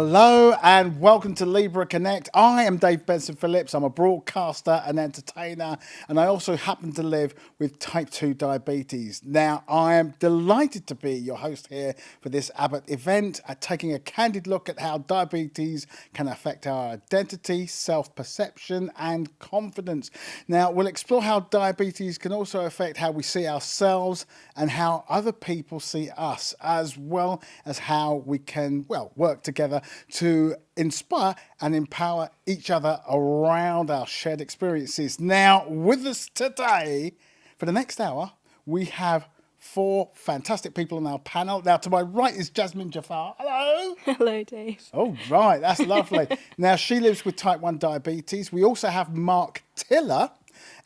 Hello and welcome to Libra Connect. I am Dave Benson Phillips. I'm a broadcaster and entertainer, and I also happen to live with type 2 diabetes. Now, I am delighted to be your host here for this Abbott event, taking a candid look at how diabetes can affect our identity, self-perception, and confidence. Now, we'll explore how diabetes can also affect how we see ourselves and how other people see us, as well as how we can, work together to inspire and empower each other around our shared experiences. Now, with us today for the next hour, we have four fantastic people on our panel. Now, to my right is Jasmine Jafar. Hello. Hello, Dave. Oh, right. That's lovely. Now, she lives with type 1 diabetes. We also have Mark Tiller,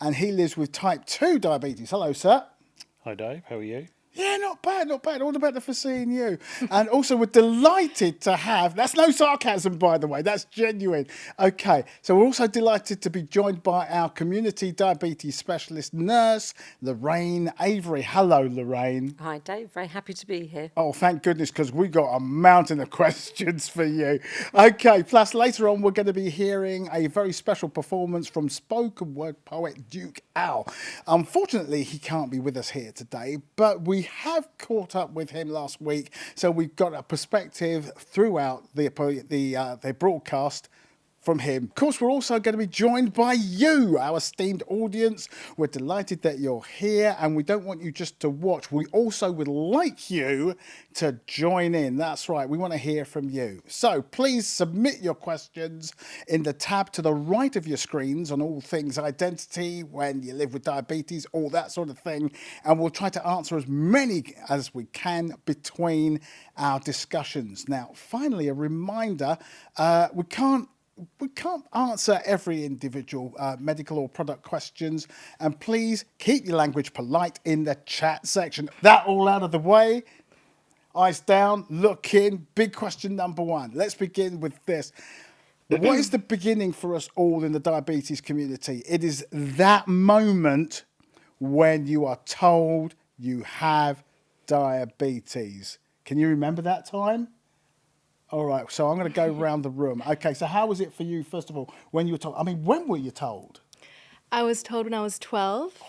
and he lives with type 2 diabetes. Hello, sir. Hi, Dave. How are you? Yeah, not bad, not bad. All the better for seeing you. And also, we're delighted to have, that's no sarcasm, by the way, that's genuine. Okay, so we're also delighted to be joined by our community diabetes specialist nurse, Lorraine Avery. Hello, Lorraine. Hi, Dave. Very happy to be here. Oh, thank goodness, because we got a mountain of questions for you. Okay, plus later on, we're going to be hearing a very special performance from spoken word poet Duke Owl. Unfortunately, he can't be with us here today, but we have caught up with him last week, so we've got a perspective throughout the broadcast from him. Of course, we're also going to be joined by you, our esteemed audience. We're delighted that you're here, and we don't want you just to watch. We also would like you to join in. That's right, we want to hear from you. So please submit your questions in the tab to the right of your screens on all things identity, when you live with diabetes, all that sort of thing. And we'll try to answer as many as we can between our discussions. Now, finally, a reminder, we can't answer every individual medical or product questions, and please keep your language polite in the chat section. That all out of the way, eyes down, look in. Big question number one. Let's begin with this. What is the beginning for us all in the diabetes community? It is that moment when you are told you have diabetes. Can you remember that time? All right, so I'm going to go around the room. Okay, so how was it for you, first of all, when you were told? I mean, when were you told? I was told when I was 12.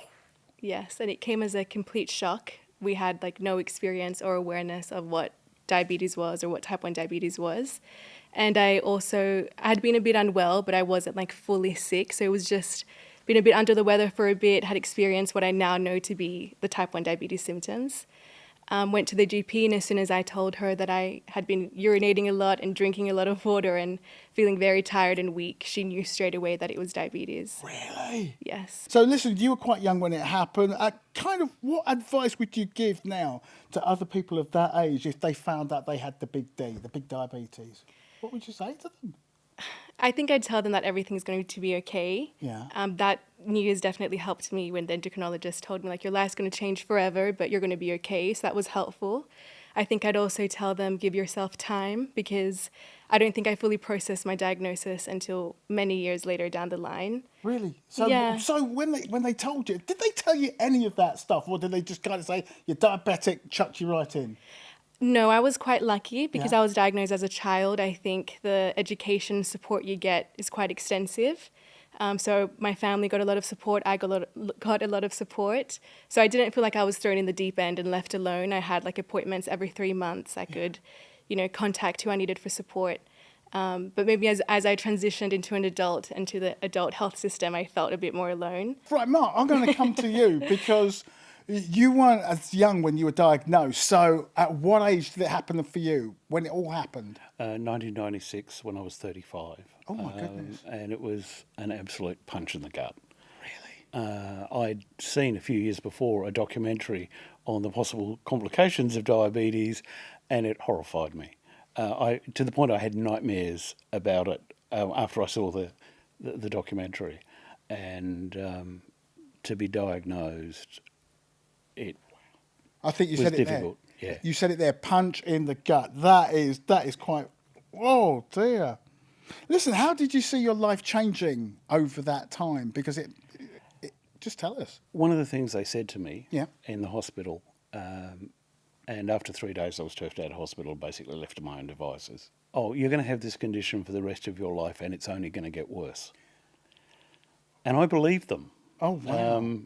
Yes, and it came as a complete shock. We had no experience or awareness of what diabetes was or what type 1 diabetes was. And I had been a bit unwell, but I wasn't fully sick. So it was just been a bit under the weather for a bit, had experienced what I now know to be the type 1 diabetes symptoms. Went to the GP, and as soon as I told her that I had been urinating a lot and drinking a lot of water and feeling very tired and weak, she knew straight away that it was diabetes. Really? Yes. So listen, you were quite young when it happened. What advice would you give now to other people of that age if they found out they had the big D, the big diabetes? What would you say to them? I think I'd tell them that everything's going to be okay. Yeah. That news definitely helped me when the endocrinologist told me, your life's going to change forever, but you're going to be okay. So that was helpful. I think I'd also tell them, give yourself time, because I don't think I fully processed my diagnosis until many years later down the line. Really? So, Yeah. So when they told you, did they tell you any of that stuff, or did they just kind of say, you're diabetic, chuck you right in? No, I was quite lucky because Yeah. I was diagnosed as a child. I think the education support you get is quite extensive. So my family got a lot of support. I got a lot of support. So I didn't feel like I was thrown in the deep end and left alone. I had appointments every 3 months. I could, contact who I needed for support. But maybe as I transitioned into an adult, into the adult health system, I felt a bit more alone. Right, Mark, I'm going to come to you because you weren't as young when you were diagnosed. So at what age did it happen for you, when it all happened? 1996, when I was 35. Oh, my goodness. And it was an absolute punch in the gut. Really? I'd seen a few years before a documentary on the possible complications of diabetes, and it horrified me. To the point I had nightmares about it after I saw the documentary. And to be diagnosed, I think you was said it difficult. there. Yeah. You said it there, punch in the gut. That is quite, oh dear. Listen, how did you see your life changing over that time? Because it just tell us. One of the things they said to me Yeah. in the hospital, And after 3 days, I was turfed out of hospital, basically left to my own devices. Oh, you're going to have this condition for the rest of your life and it's only going to get worse. And I believed them. Oh, wow.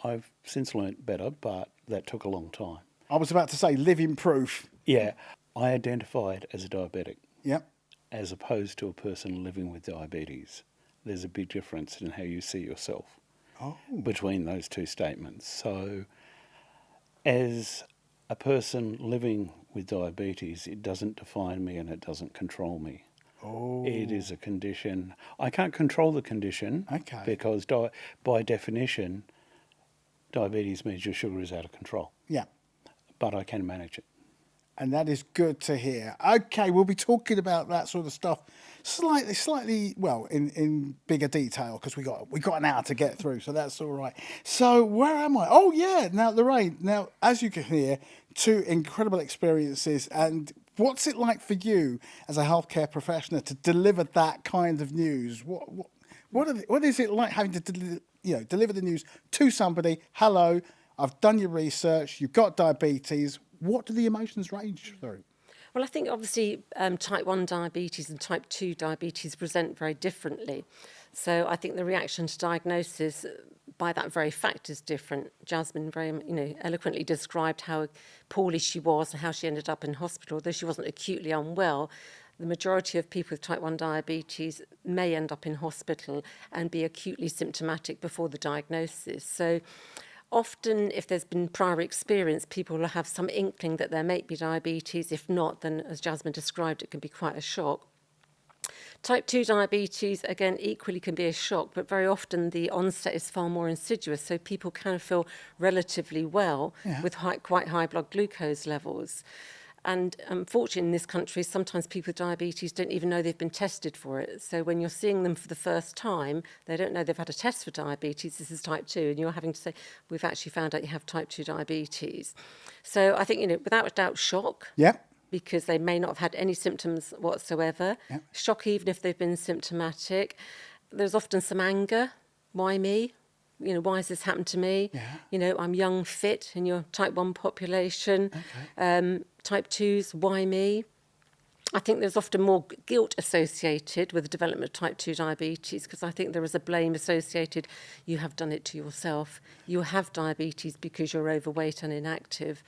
I've since learnt better, but that took a long time. I was about to say living proof. Yeah, I identified as a diabetic Yep. as opposed to a person living with diabetes. There's a big difference in how you see yourself between those two statements. So as a person living with diabetes, it doesn't define me and it doesn't control me. It is a condition. I can't control the condition Okay. because by definition, diabetes means your sugar is out of control. Yeah. But I can manage it. And that is good to hear. Okay, we'll be talking about that sort of stuff slightly, well, in bigger detail because we got an hour to get through, so that's all right. So where am I? Oh yeah, now Lorraine. Now, as you can hear, two incredible experiences. And what's it like for you as a healthcare professional to deliver that kind of news? What is it like having to deliver the news to somebody? Hello, I've done your research. You've got diabetes. What do the emotions range through? Well, I think obviously type 1 diabetes and type 2 diabetes present very differently. So I think the reaction to diagnosis by that very fact is different. Jasmine very eloquently described how poorly she was and how she ended up in hospital. Though she wasn't acutely unwell, the majority of people with type 1 diabetes may end up in hospital and be acutely symptomatic before the diagnosis. So often, if there's been prior experience, people will have some inkling that there may be diabetes. If not, then, as Jasmine described, it can be quite a shock. Type 2 diabetes, again, equally can be a shock, but very often the onset is far more insidious, so people can feel relatively well with quite high blood glucose levels. And unfortunately, in this country, sometimes people with diabetes don't even know they've been tested for it. So when you're seeing them for the first time, they don't know they've had a test for diabetes. This is type 2. And you're having to say, we've actually found out you have type 2 diabetes. So I think, without a doubt, shock. Yep. Because they may not have had any symptoms whatsoever. Yep. Shock even if they've been symptomatic. There's often some anger. Why me? Why has this happened to me? Yeah. I'm young, fit in your type 1 population. Okay. Type 2s, why me? I think there's often more guilt associated with the development of type 2 diabetes because I think there is a blame associated. You have done it to yourself. You have diabetes because you're overweight and inactive.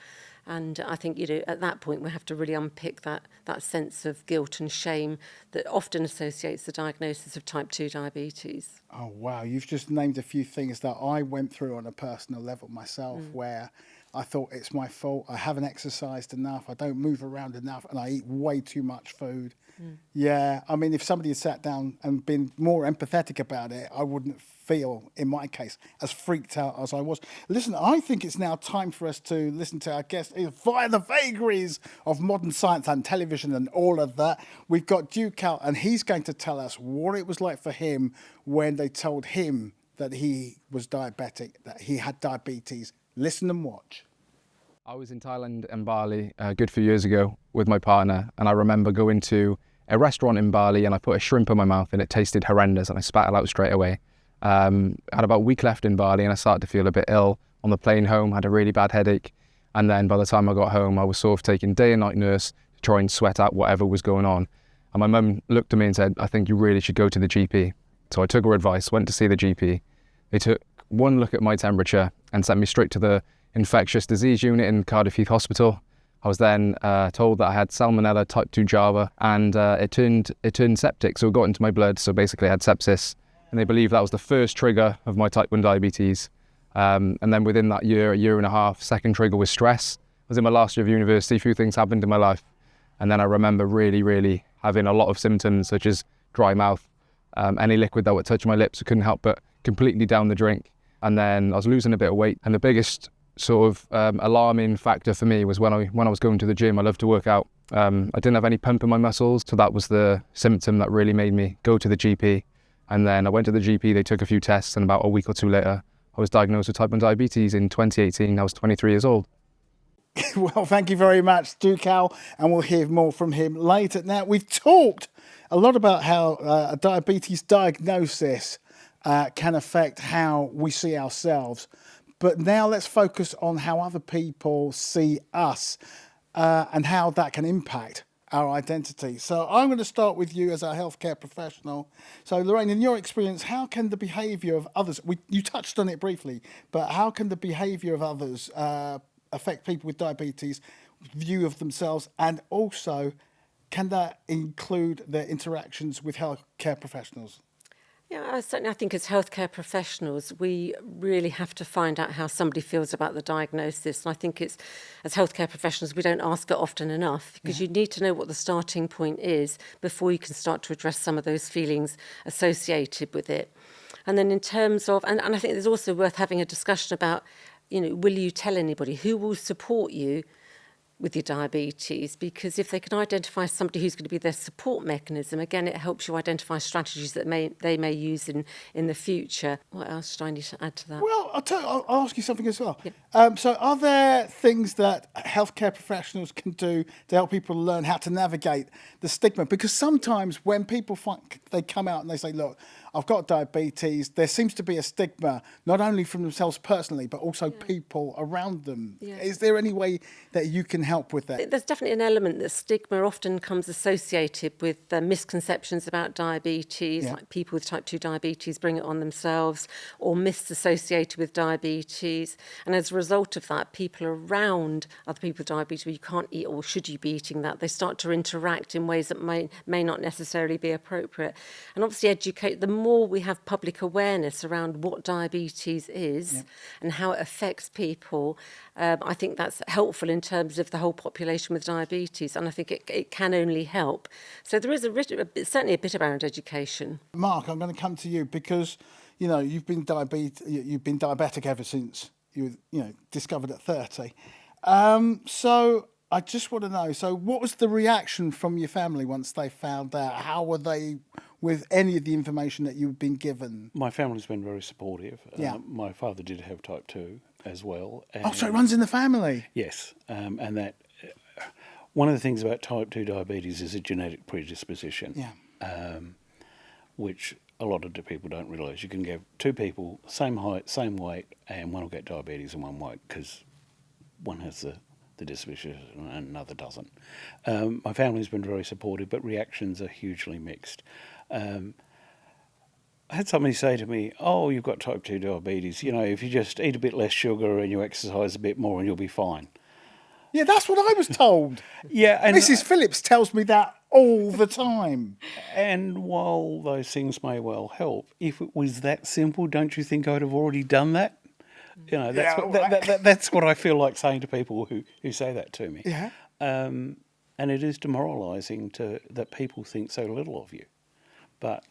And I think, at that point, we have to really unpick that sense of guilt and shame that often associates the diagnosis of type 2 diabetes. Oh, wow. You've just named a few things that I went through on a personal level myself where I thought it's my fault. I haven't exercised enough. I don't move around enough and I eat way too much food. Yeah. I mean, if somebody had sat down and been more empathetic about it, I wouldn't feel, in my case, as freaked out as I was. Listen, I think it's now time for us to listen to our guest via the vagaries of modern science and television and all of that. We've got Duke Al, and he's going to tell us what it was like for him when they told him that he was diabetic, that he had diabetes. Listen and watch. I was in Thailand and Bali a good few years ago with my partner, and I remember going to a restaurant in Bali and I put a shrimp in my mouth and it tasted horrendous and I spat it out straight away. I had about a week left in Bali and I started to feel a bit ill. On the plane home, had a really bad headache, and then by the time I got home I was sort of taking day and night nurse to try and sweat out whatever was going on. And my mum looked at me and said, I think you really should go to the GP. So I took her advice, went to see the GP. They took one look at my temperature and sent me straight to the infectious disease unit in Cardiff Youth Hospital. I was then told that I had Salmonella type 2 Java, and it turned septic, so it got into my blood. So basically I had sepsis, and they believe that was the first trigger of my type 1 diabetes. And then within that year, a year and a half, second trigger was stress. I was in my last year of university, a few things happened in my life. And then I remember really having a lot of symptoms such as dry mouth, any liquid that would touch my lips, I couldn't help but completely down the drink. And then I was losing a bit of weight, and the biggest sort of alarming factor for me was when I was going to the gym. I loved to work out. I didn't have any pump in my muscles, so that was the symptom that really made me go to the GP. And then I went to the GP, they took a few tests, and about a week or two later, I was diagnosed with type 1 diabetes in 2018. I was 23 years old. Well, thank you very much, Duke Al, and we'll hear more from him later. Now, we've talked a lot about how a diabetes diagnosis can affect how we see ourselves. But now let's focus on how other people see us and how that can impact our identity. So I'm going to start with you as a healthcare professional. So Lorraine, in your experience, how can the behaviour of others, you touched on it briefly, but how can the behaviour of others affect people with diabetes, view of themselves, and also can that include their interactions with healthcare professionals? Yeah, I think as healthcare professionals, we really have to find out how somebody feels about the diagnosis. And I think it's, as healthcare professionals, we don't ask it often enough because you need to know what the starting point is before you can start to address some of those feelings associated with it. And then in terms of, and I think there's also worth having a discussion about, will you tell anybody? Who will support you with your diabetes? Because if they can identify somebody who's going to be their support mechanism, again, it helps you identify strategies that they may use in the future. What else should I need to add to that? Well, I'll ask you something as well. Yeah. So are there things that healthcare professionals can do to help people learn how to navigate the stigma? Because sometimes when people they come out and they say, look, I've got diabetes, there seems to be a stigma, not only from themselves personally, but also people around them. Yeah. Is there any way that you can help with that? There's definitely an element that stigma often comes associated with misconceptions about diabetes, like people with type 2 diabetes bring it on themselves, or myths associated with diabetes. And as a result of that, people around other people with diabetes, well, you can't eat, or should you be eating that? They start to interact in ways that may not necessarily be appropriate. And obviously educate, the more we have public awareness around what diabetes is and how it affects people, I think that's helpful in terms of the whole population with diabetes, and I think it can only help. So there is certainly a bit around education. Mark, I'm going to come to you because you've been diabetic ever since you discovered at 30. So I just want to know, so what was the reaction from your family once they found out? How were they with any of the information that you've been given? My family's been very supportive. My father did have type 2 as well. So it runs in the family? Yes, and that one of the things about type 2 diabetes is a genetic predisposition, which a lot of people don't realise. You can get two people, same height, same weight, and one will get diabetes and one won't because one has the disposition and another doesn't. My family's been very supportive, but reactions are hugely mixed. I had somebody say to me, "Oh, you've got type 2 diabetes. If you just eat a bit less sugar and you exercise a bit more and you'll be fine." Yeah, that's what I was told. And Mrs. Phillips tells me that all the time. And while those things may well help, if it was that simple, don't you think I'd have already done that? That's what I feel like saying to people who say that to me. Yeah. And it is demoralising that people think so little of you. But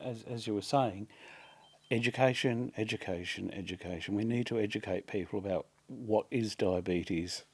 as you were saying, education. We need to educate people about what is diabetes,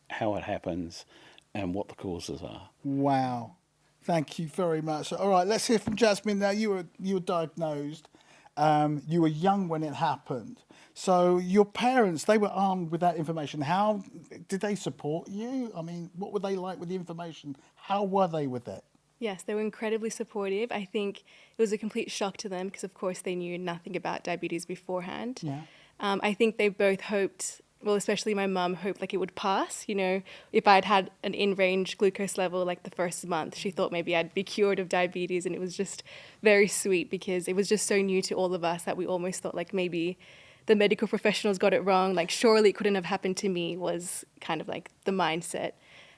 how it happens, and what the causes are. Wow. Thank you very much. All right, let's hear from Jasmine now. You were diagnosed. You were young when it happened. So your parents, they were armed with that information. How did they support you? I mean, what were they like with the information? How were they with it? Yes, they were incredibly supportive. I think it was a complete shock to them because, of course, they knew nothing about diabetes beforehand. Yeah. I think they both hoped, well, especially my mum hoped like it would pass. If I'd had an in-range glucose level like the first month, she thought maybe I'd be cured of diabetes, and it was just very sweet because it was just so new to all of us that we almost thought like maybe the medical professionals got it wrong. Like surely it couldn't have happened to me was kind of like the mindset.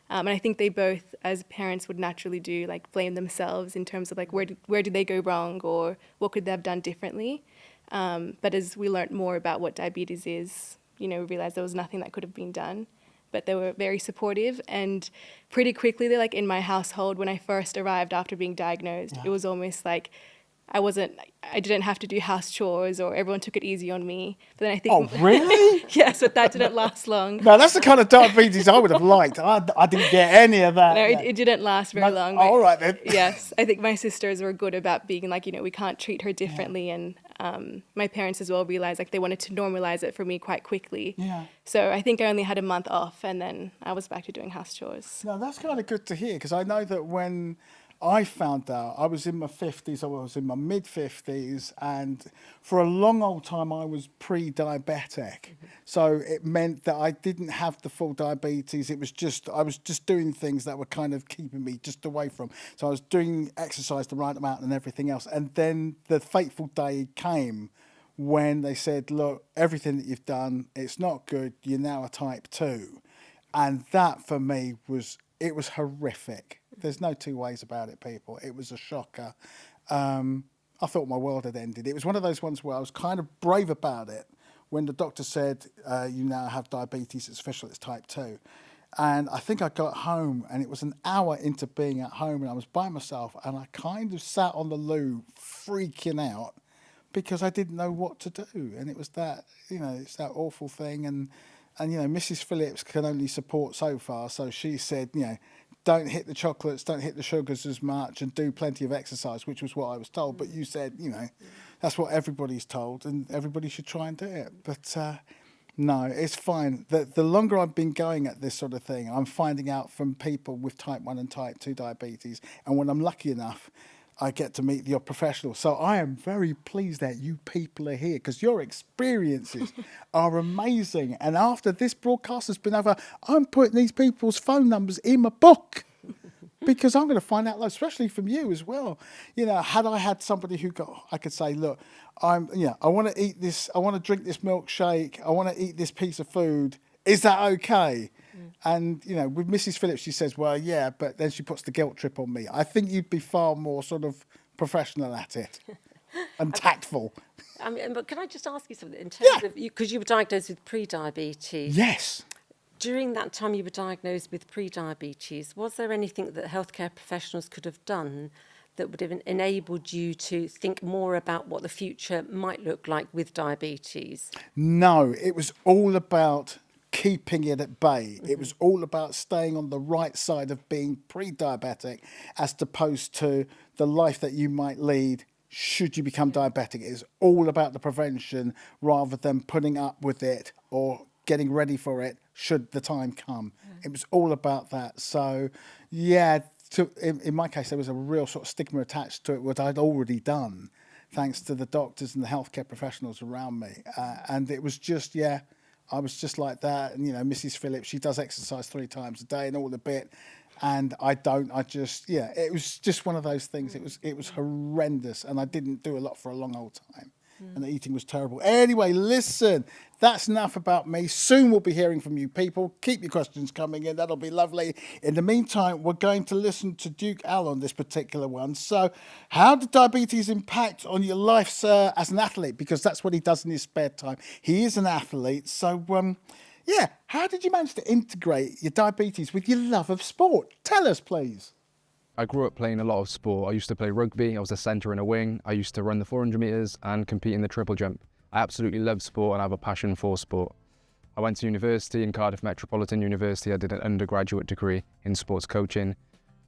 And I think they both, as parents, would naturally do like blame themselves in terms of like where did they go wrong or what could they have done differently. But as we learned more about what diabetes is, we realized there was nothing that could have been done. But they were very supportive, and pretty quickly, they're like in my household when I first arrived after being diagnosed, it was almost like I didn't have to do house chores, or everyone took it easy on me. But then I think, oh, really? Yes, but that didn't last long. No, that's the kind of diabetes I would have liked. I didn't get any of that. No, it didn't last very long. All right then. Yes, I think my sisters were good about being like, we can't treat her differently, and my parents as well realized like they wanted to normalize it for me quite quickly. Yeah. So I think I only had a month off, and then I was back to doing house chores. No, that's kind of good to hear, because I know that when I found out I was in my 50s, I was in my mid 50s, and for a long old time I was pre-diabetic. So it meant that I didn't have the full diabetes. It was just, I was just doing things that were kind of keeping me just away from. So I was doing exercise the right amount and everything else. And then the fateful day came when they said, look, everything that you've done, it's not good. You're now a type 2. And that for me was, it was horrific. There's no two ways about it, people. It was a shocker. I thought my world had ended. It was one of those ones where I was kind of brave about it when the doctor said, you now have diabetes, it's official, it's type 2. And I think I got home, and it was an hour into being at home, and I was by myself, and I kind of sat on the loo freaking out because I didn't know what to do. And it was that, it's that awful thing. And Mrs. Phillips can only support so far. So she said, don't hit the chocolates, don't hit the sugars as much, and do plenty of exercise, which was what I was told. But you said, that's what everybody's told, and everybody should try and do it. But no, it's fine. The longer I've been going at this sort of thing, I'm finding out from people with type 1 and type 2 diabetes. And when I'm lucky enough, I get to meet your professionals. So I am very pleased that you people are here, because your experiences are amazing. And after this broadcast has been over, I'm putting these people's phone numbers in my book because I'm going to find out, especially from you as well. Had I had somebody I could say, look, I want to eat this, I want to drink this milkshake, I want to eat this piece of food. Is that okay? And, with Mrs. Phillips, she says, well, yeah, but then she puts the guilt trip on me. I think you'd be far more sort of professional at it and tactful. But can I just ask you something? In terms of, because you were diagnosed with pre-diabetes. Yes. During that time you were diagnosed with pre-diabetes, was there anything that healthcare professionals could have done that would have enabled you to think more about what the future might look like with diabetes? No, it was all about keeping it at bay. It was all about staying on the right side of being pre-diabetic, as opposed to the life that you might lead should you become diabetic. It's all about the prevention rather than putting up with it or getting ready for it should the time come. It was all about that. So, in my case, there was a real sort of stigma attached to it, what I'd already done, thanks to the doctors and the healthcare professionals around me. And it was just, I was just like that. And, Mrs. Phillips, she does exercise 3 times a day and all the bit. And I don't, it was just one of those things. It was horrendous. And I didn't do a lot for a long old time. And the eating was terrible. Anyway, listen, that's enough about me. Soon we'll be hearing from you people. Keep your questions coming in. That'll be lovely. In the meantime, we're going to listen to Duke Al on this particular one. So how did diabetes impact on your life, sir, as an athlete? Because that's what he does in his spare time. He is an athlete. So, how did you manage to integrate your diabetes with your love of sport? Tell us, please. I grew up playing a lot of sport. I used to play rugby. I was a centre and a wing. I used to run the 400 metres and compete in the triple jump. I absolutely love sport and I have a passion for sport. I went to university in Cardiff Metropolitan University. I did an undergraduate degree in sports coaching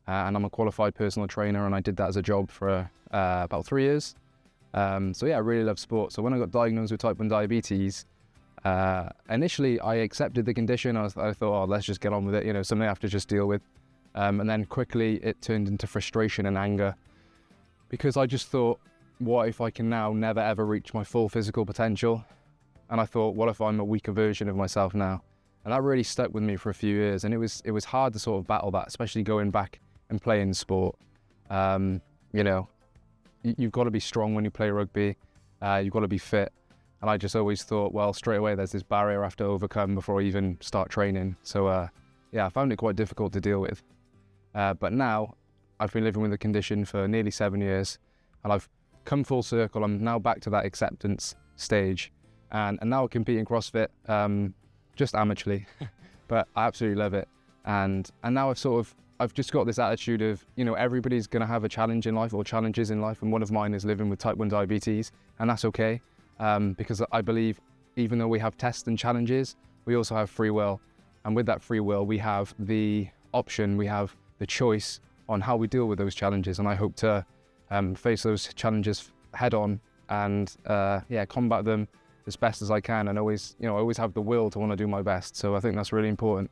and I'm a qualified personal trainer, and I did that as a job for about 3 years. I really love sport. So when I got diagnosed with type 1 diabetes, initially I accepted the condition. I thought, let's just get on with it, something I have to just deal with. And then quickly it turned into frustration and anger, because I just thought, what if I can now never ever reach my full physical potential? And I thought, what if I'm a weaker version of myself now? And that really stuck with me for a few years, and it was hard to sort of battle that, especially going back and playing sport. You've got to be strong when you play rugby, you've got to be fit. And I just always thought, well, straight away there's this barrier I have to overcome before I even start training. So I found it quite difficult to deal with. But now I've been living with the condition for nearly 7 years, and I've come full circle. I'm now back to that acceptance stage, and now I compete in CrossFit, just amateurly, but I absolutely love it. And now I've just got this attitude of, everybody's going to have a challenge in life or challenges in life, and one of mine is living with type 1 diabetes, and that's okay, because I believe even though we have tests and challenges, we also have free will, and with that free will we have the option, we have the choice on how we deal with those challenges. And I hope to face those challenges head on and combat them as best as I can, and always have the will to want to do my best. So I think that's really important.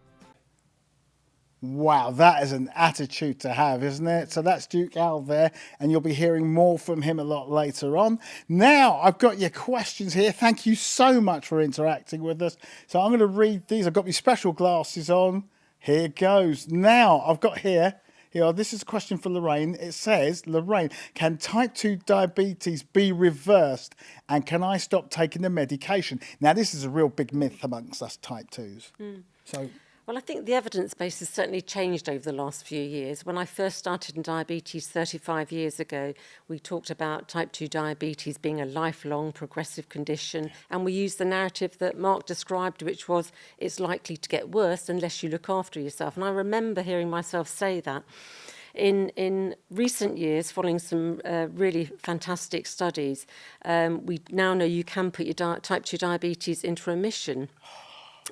Wow, that is an attitude to have, isn't it? So that's Duke Al there, and you'll be hearing more from him a lot later on. Now, I've got your questions here. Thank you so much for interacting with us. So I'm going to read these. I've got my special glasses on. Here goes. Now, I've got here, this is a question for Lorraine. It says, Lorraine, can type 2 diabetes be reversed, and can I stop taking the medication? Now, this is a real big myth amongst us type 2s. So... Well, I think the evidence base has certainly changed over the last few years. When I first started in diabetes 35 years ago, we talked about type 2 diabetes being a lifelong progressive condition, and we used the narrative that Mark described, which was it's likely to get worse unless you look after yourself. And I remember hearing myself say that. In recent years, following some really fantastic studies, we now know you can put your type 2 diabetes into remission.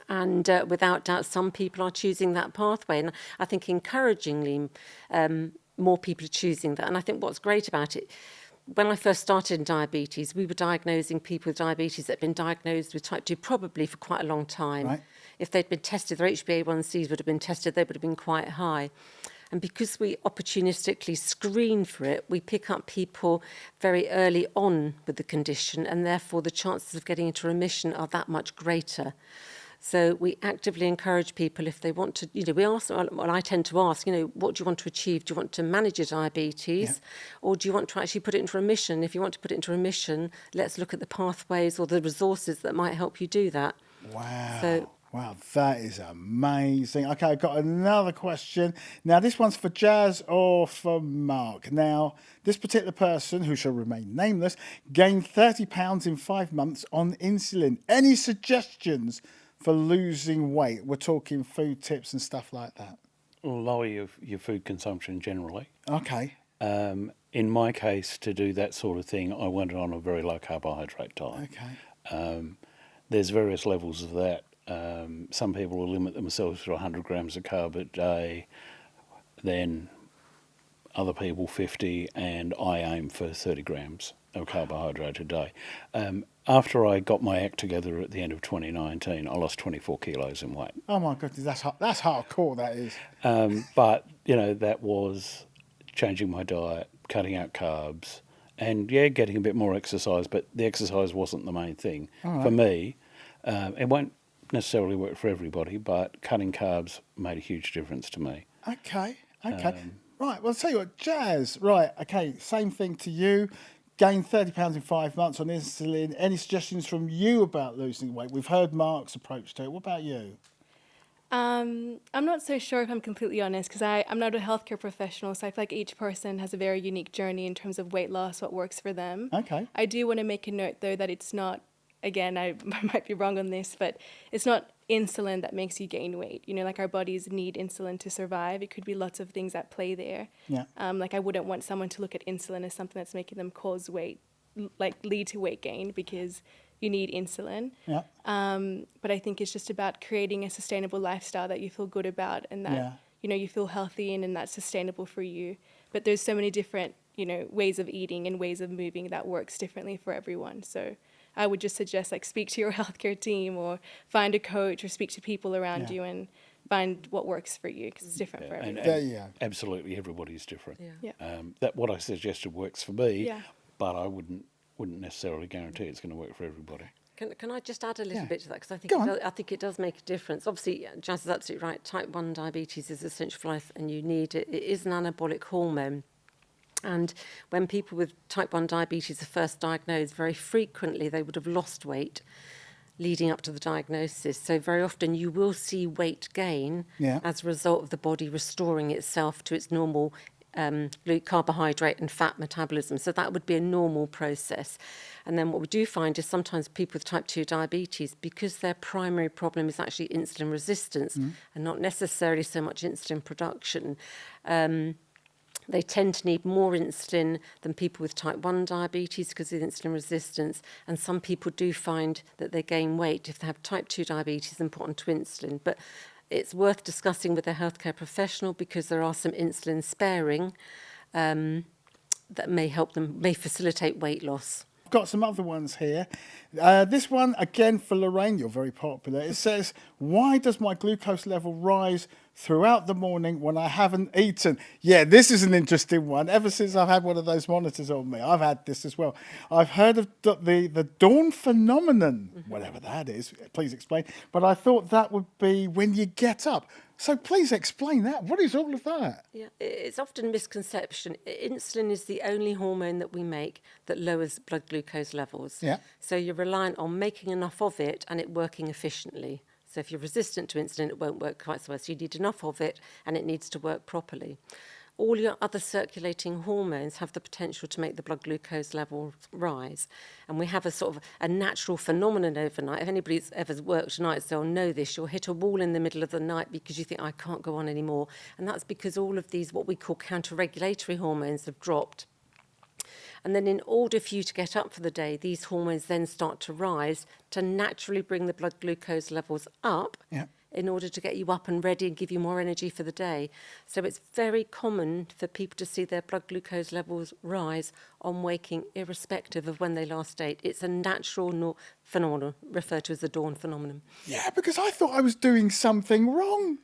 And without doubt, some people are choosing that pathway. And I think encouragingly, more people are choosing that. And I think what's great about it, when I first started in diabetes, we were diagnosing people with diabetes that had been diagnosed with type 2 probably for quite a long time. Right. If they'd been tested, their HbA1cs would have been tested, they would have been quite high. And because we opportunistically screen for it, we pick up people very early on with the condition, and therefore the chances of getting into remission are that much greater. So we actively encourage people if they want to, we ask, well, I tend to ask, what do you want to achieve? Do you want to manage your diabetes, or do you want to actually put it into remission? If you want to put it into remission, let's look at the pathways or the resources that might help you do that. Wow. Wow, that is amazing. Okay, I've got another question. Now, this one's for Jazz or for Mark. Now, this particular person, who shall remain nameless, gained 30 pounds in 5 months on insulin. Any suggestions for losing weight? We're talking food tips and stuff like that. Lower your food consumption generally. Okay. In my case, to do that sort of thing, I went on a very low carbohydrate diet. Okay. There's various levels of that. Some people will limit themselves to 100 grams of carb a day, then other people 50, and I aim for 30 grams of carbohydrate a day. After I got my act together at the end of 2019, I lost 24 kilos in weight. Oh my goodness, that's hardcore, that is. But, that was changing my diet, cutting out carbs, and getting a bit more exercise, but the exercise wasn't the main thing. Right. For me, it won't necessarily work for everybody, but cutting carbs made a huge difference to me. Okay. Right, well, I'll tell you what, Jazz, right, okay, same thing to you. Gained 30 pounds in 5 months on insulin. Any suggestions from you about losing weight? We've heard Mark's approach to it. What about you? I'm not so sure if I'm completely honest, because I'm not a healthcare professional, so I feel like each person has a very unique journey in terms of weight loss, what works for them. Okay. I do want to make a note, though, that it's not, again, I might be wrong on this, but it's not insulin that makes you gain weight. Like our bodies need insulin to survive. It could be lots of things at play there. Yeah. Like I wouldn't want someone to look at insulin as something that's making them cause weight, like lead to weight gain, because you need insulin. Yeah. But I think it's just about creating a sustainable lifestyle that you feel good about, and that, you feel healthy and that's sustainable for you. But there's so many different, ways of eating and ways of moving that works differently for everyone. So I would just suggest speak to your healthcare team, or find a coach, or speak to people around you and find what works for you, because it's different for everyone. There you go. Absolutely, everybody's different. Yeah. That what I suggested works for me, Yeah. but I wouldn't necessarily guarantee it's going to work for everybody. Can I just add a little bit to that? Because I think it does make a difference. Obviously, Jazz is absolutely right. Type 1 diabetes is essential for life, and you need it. It is an anabolic hormone. And when people with type 1 diabetes are first diagnosed, very frequently they would have lost weight leading up to the diagnosis. So very often you will see weight gain as a result of the body restoring itself to its normal carbohydrate and fat metabolism. So that would be a normal process. And then what we do find is sometimes people with type 2 diabetes, because their primary problem is actually insulin resistance and not necessarily so much insulin production, they tend to need more insulin than people with type 1 diabetes because of insulin resistance. And some people do find that they gain weight if they have type 2 diabetes and put onto insulin. But it's worth discussing with a healthcare professional, because there are some insulin sparing that may help them, may facilitate weight loss. I've got some other ones here. This one, again, for Lorraine, you're very popular. It says, why does my glucose level rise throughout the morning when I haven't eaten. Yeah, this is an interesting one. Ever since I've had one of those monitors on me, I've had this as well. I've heard of the dawn phenomenon, whatever that is. Please explain. But I thought that would be when you get up. So please explain that. What is all of that? Yeah, it's often a misconception. Insulin is the only hormone that we make that lowers blood glucose levels. Yeah. So you're reliant on making enough of it and it working efficiently. So if you're resistant to insulin, it won't work quite so well. So you need enough of it and it needs to work properly. All your other circulating hormones have the potential to make the blood glucose levels rise. And we have a sort of a natural phenomenon overnight. If anybody's ever worked nights, they'll know this. You'll hit a wall in the middle of the night because you think, I can't go on anymore. And that's because all of these, what we call counter-regulatory hormones, have dropped. And then in order for you to get up for the day, these hormones then start to rise to naturally bring the blood glucose levels up. Yeah. In order to get you up and ready and give you more energy for the day. So it's very common for people to see their blood glucose levels rise on waking, irrespective of when they last ate. It's a natural phenomenon, referred to as the dawn phenomenon. Yeah, because I thought I was doing something wrong.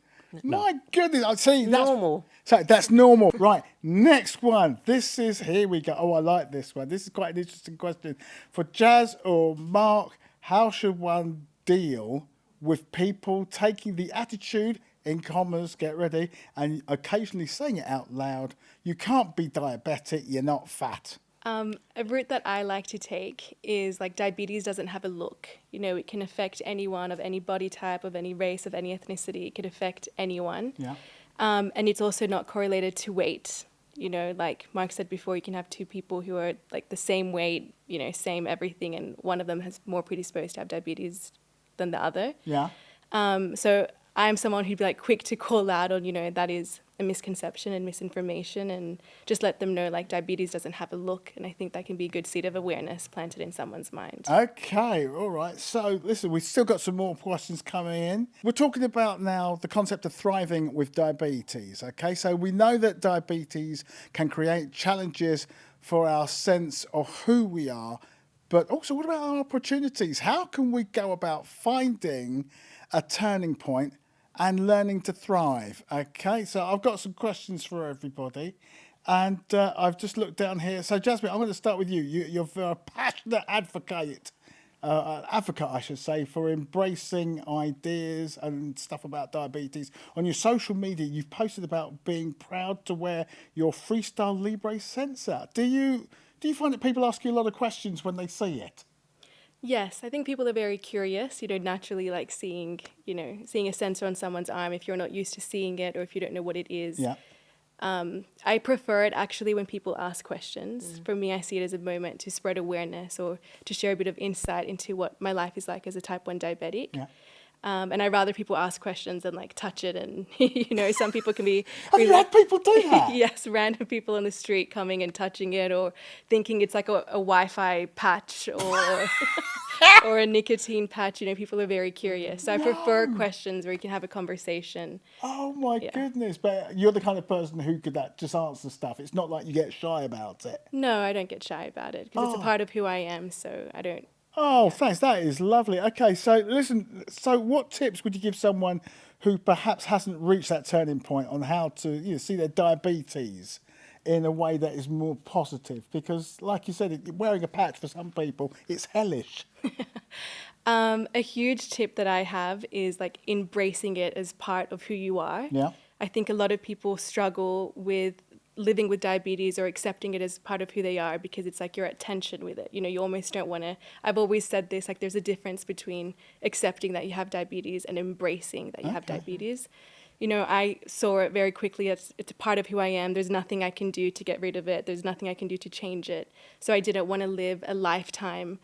My goodness, I see. That's Normal. So that's normal. Right, next one. This is, here we go. Oh, I like this one. This is quite an interesting question. For Jazz or Mark, how should one deal with people taking the attitude, in commas, get ready, and occasionally saying it out loud, you can't be diabetic, you're not fat? A route that I like to take is like diabetes doesn't have a look. You know, it can affect anyone of any body type, of any race, of any ethnicity. It could affect anyone. Yeah. And it's also not correlated to weight. You know, like Mark said before, you can have two people who are like the same weight, you know, same everything, and one of them has more predisposed to have diabetes than the other. Yeah. So I'm someone who'd be like quick to call out on, you know, that is a misconception and misinformation, and just let them know like diabetes doesn't have a look. And I think that can be a good seed of awareness planted in someone's mind. Okay, all right. So listen, we've still got some more questions coming in. We're talking about now the concept of thriving with diabetes. Okay, so we know that diabetes can create challenges for our sense of who we are, but also what about our opportunities? How can we go about finding a turning point and learning to thrive? Okay, so I've got some questions for everybody. And I've just looked down here. So, Jasmine, I'm going to start with you. You're a passionate advocate, I should say, for embracing ideas and stuff about diabetes. On your social media, you've posted about being proud to wear your Freestyle Libre sensor. Do you find that people ask you a lot of questions when they see it? Yes, I think people are very curious, you know, naturally like seeing a sensor on someone's arm if you're not used to seeing it or if you don't know what it is. Yeah. I prefer it actually when people ask questions. For me, I see it as a moment to spread awareness or to share a bit of insight into what my life is like as a type 1 diabetic. Yeah. And I'd rather people ask questions than like touch it. And, you know, some people can be... Have you had people do that? Yes, random people on the street coming and touching it or thinking it's like a Wi-Fi patch or or a nicotine patch. You know, people are very curious. So I prefer questions where you can have a conversation. Oh, my goodness. But you're the kind of person who could just answer stuff. It's not like you get shy about it. No, I don't get shy about it because it's a part of who I am. So I don't... Oh, thanks. That is lovely. Okay, so listen, so what tips would you give someone who perhaps hasn't reached that turning point on how to see their diabetes in a way that is more positive? Because like you said, wearing a patch for some people, it's hellish. A huge tip that I have is like embracing it as part of who you are. Yeah. I think a lot of people struggle with living with diabetes or accepting it as part of who they are because it's like you're at tension with it. You know, you almost don't want to... I've always said this, like there's a difference between accepting that you have diabetes and embracing that you have diabetes. You know, I saw it very quickly. It's a part of who I am. There's nothing I can do to get rid of it. There's nothing I can do to change it. So I didn't want to live a lifetime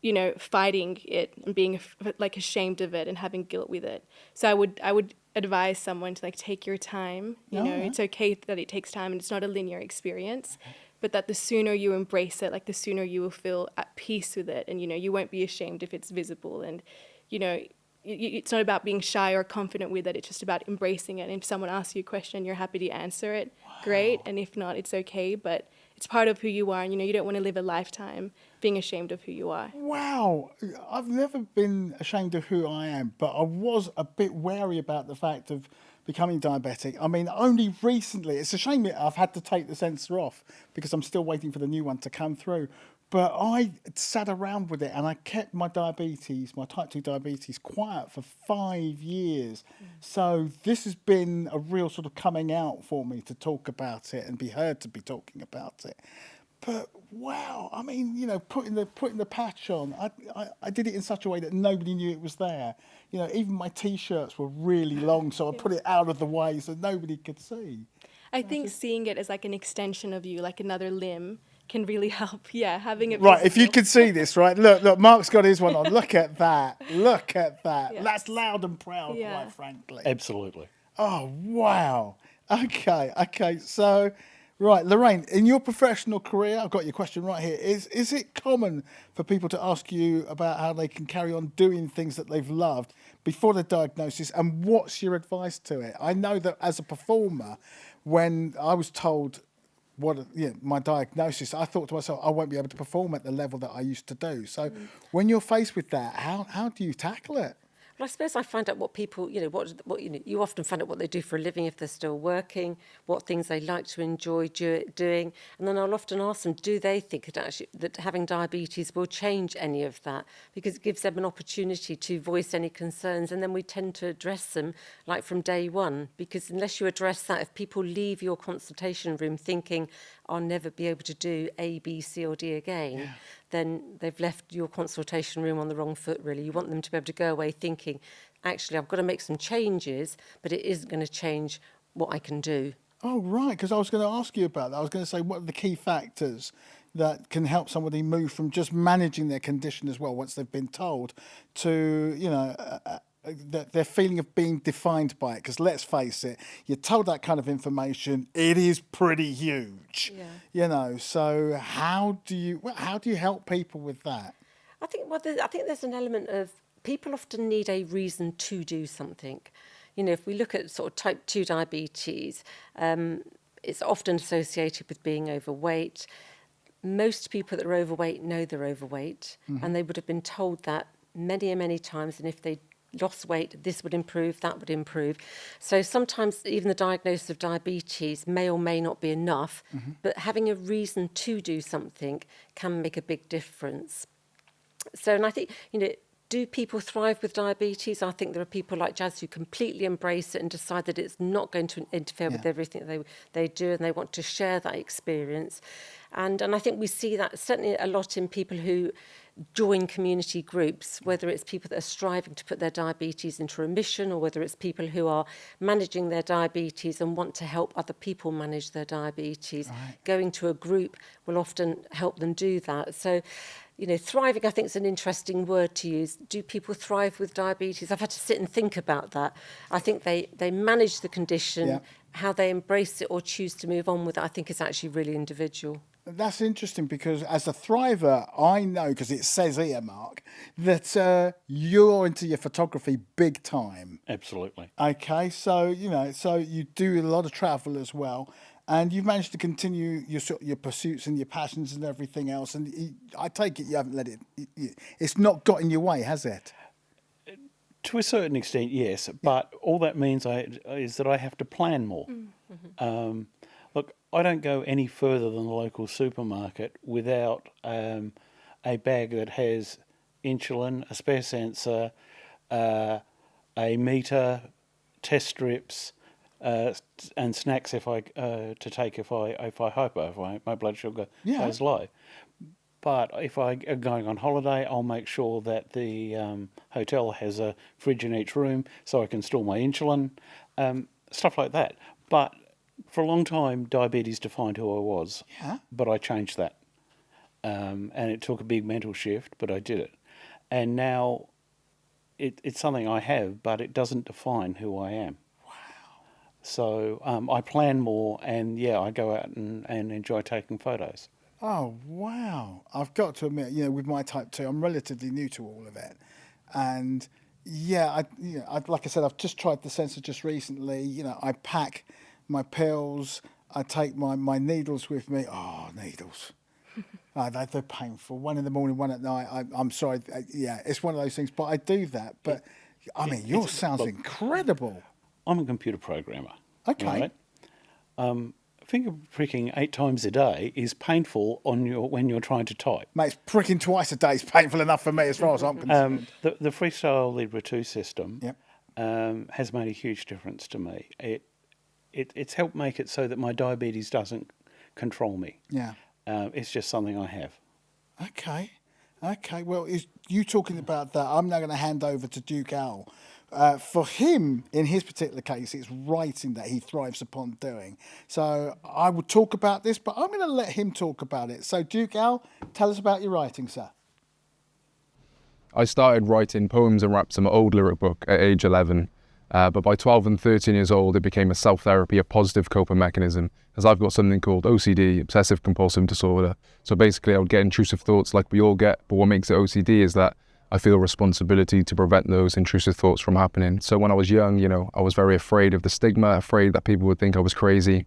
you know, fighting it and being like ashamed of it and having guilt with it. So I would advise someone to like take your time. You know, it's okay that it takes time and it's not a linear experience, but that the sooner you embrace it, like the sooner you will feel at peace with it, and you know, you won't be ashamed if it's visible. And you know, it's not about being shy or confident with it. It's just about embracing it. And if someone asks you a question, you're happy to answer it. Great. And if not, it's okay. But it's part of who you are. And, you know, you don't want to live a lifetime being ashamed of who you are. Wow. I've never been ashamed of who I am, but I was a bit wary about the fact of becoming diabetic. I mean, only recently, it's a shame that I've had to take the sensor off because I'm still waiting for the new one to come through. But I sat around with it and I kept my diabetes, my type 2 diabetes, quiet for 5 years. So this has been a real sort of coming out for me to talk about it and be heard to be talking about it. But wow, I mean, you know, putting the patch on, I did it in such a way that nobody knew it was there. You know, even my T-shirts were really long, so I put it out of the way so nobody could see. I think seeing it as like an extension of you, like another limb, can really help. Yeah, having it. Right, if you visible. could see this, right? Look, Mark's got his one on. Look at that. Look at that. Yes. That's loud and proud, Yeah. quite frankly. Absolutely. Oh, wow. Okay. So, right, Lorraine, in your professional career, I've got your question right here. Is it common for people to ask you about how they can carry on doing things that they've loved before the diagnosis, and what's your advice to it? I know that as a performer, when I was told my diagnosis, I thought to myself, I won't be able to perform at the level that I used to do. So when you're faced with that, how do you tackle it? Well, I suppose I find out what people, you often find out what they do for a living if they're still working, what things they like to enjoy doing, and then I'll often ask them, do they think that having diabetes will change any of that? Because it gives them an opportunity to voice any concerns, and then we tend to address them like from day one. Because unless you address that, if people leave your consultation room thinking, I'll never be able to do A, B, C, or D again, then they've left your consultation room on the wrong foot, really. You want them to be able to go away thinking, actually, I've got to make some changes, but it isn't going to change what I can do. Oh, right, because I was going to ask you about that. I was going to say, what are the key factors that can help somebody move from just managing their condition as well, once they've been told, to, their feeling of being defined by it? Because let's face it, you're told that kind of information, it is pretty huge. So how do you help people with that? I think there's an element of people often need a reason to do something. If we look at sort of type 2 diabetes, it's often associated with being overweight. Most people that are overweight know they're overweight, and they would have been told that many and many times, and if they lost weight, this would improve, that would improve. So sometimes even the diagnosis of diabetes may or may not be enough, but having a reason to do something can make a big difference. So, and I think, do people thrive with diabetes? I think there are people like Jazz who completely embrace it and decide that it's not going to interfere with everything they do, and they want to share that experience. And I think we see that certainly a lot in people who join community groups, whether it's people that are striving to put their diabetes into remission, or whether it's people who are managing their diabetes and want to help other people manage their diabetes. Right. Going to a group will often help them do that. So, thriving, I think, is an interesting word to use. Do people thrive with diabetes? I've had to sit and think about that. I think they manage the condition. How they embrace it or choose to move on with it, I think, is actually really individual. That's interesting, because as a thriver, I know, because it says here, Mark, that you're into your photography big time. Absolutely. Okay, so, so you do a lot of travel as well, and you've managed to continue your pursuits and your passions and everything else, and I take it you haven't let it, it's not got in your way, has it? To a certain extent, yes, but all that means is that I have to plan more. Look, I don't go any further than the local supermarket without a bag that has insulin, a spare sensor, a meter, test strips, and snacks if I my blood sugar goes low. But if I am going on holiday, I'll make sure that the hotel has a fridge in each room so I can store my insulin, stuff like that. But for a long time, diabetes defined who I was. Yeah. But I changed that. And it took a big mental shift, but I did it. And now it's something I have, but it doesn't define who I am. Wow. So I plan more, and I go out and enjoy taking photos. Oh, wow. I've got to admit, with my type 2, I'm relatively new to all of it. And like I said, I've just tried the sensor just recently. I pack my pills, I take my needles with me. Oh, needles. They're painful. 1 in the morning, 1 at night. I'm sorry. It's one of those things, but I do that. But, yours sounds incredible. I'm a computer programmer. Okay. Right? Finger pricking 8 times a day is painful when you're trying to type. Mate, pricking twice a day is painful enough for me as far as I'm concerned. The Freestyle Libre 2 system Yep. has made a huge difference to me. It's helped make it so that my diabetes doesn't control me. Yeah. It's just something I have. Okay. Okay. Well, is you talking about that? I'm now going to hand over to Duke Owl. For him, in his particular case, it's writing that he thrives upon doing. So I would talk about this, but I'm going to let him talk about it. So Duke Owl, tell us about your writing, sir. I started writing poems and raps in my old lyric book at age 11. But by 12 and 13 years old, it became a self-therapy, a positive coping mechanism, as I've got something called OCD, obsessive compulsive disorder. So basically, I would get intrusive thoughts like we all get, but what makes it OCD is that I feel responsibility to prevent those intrusive thoughts from happening. So when I was young, I was very afraid of the stigma, afraid that people would think I was crazy.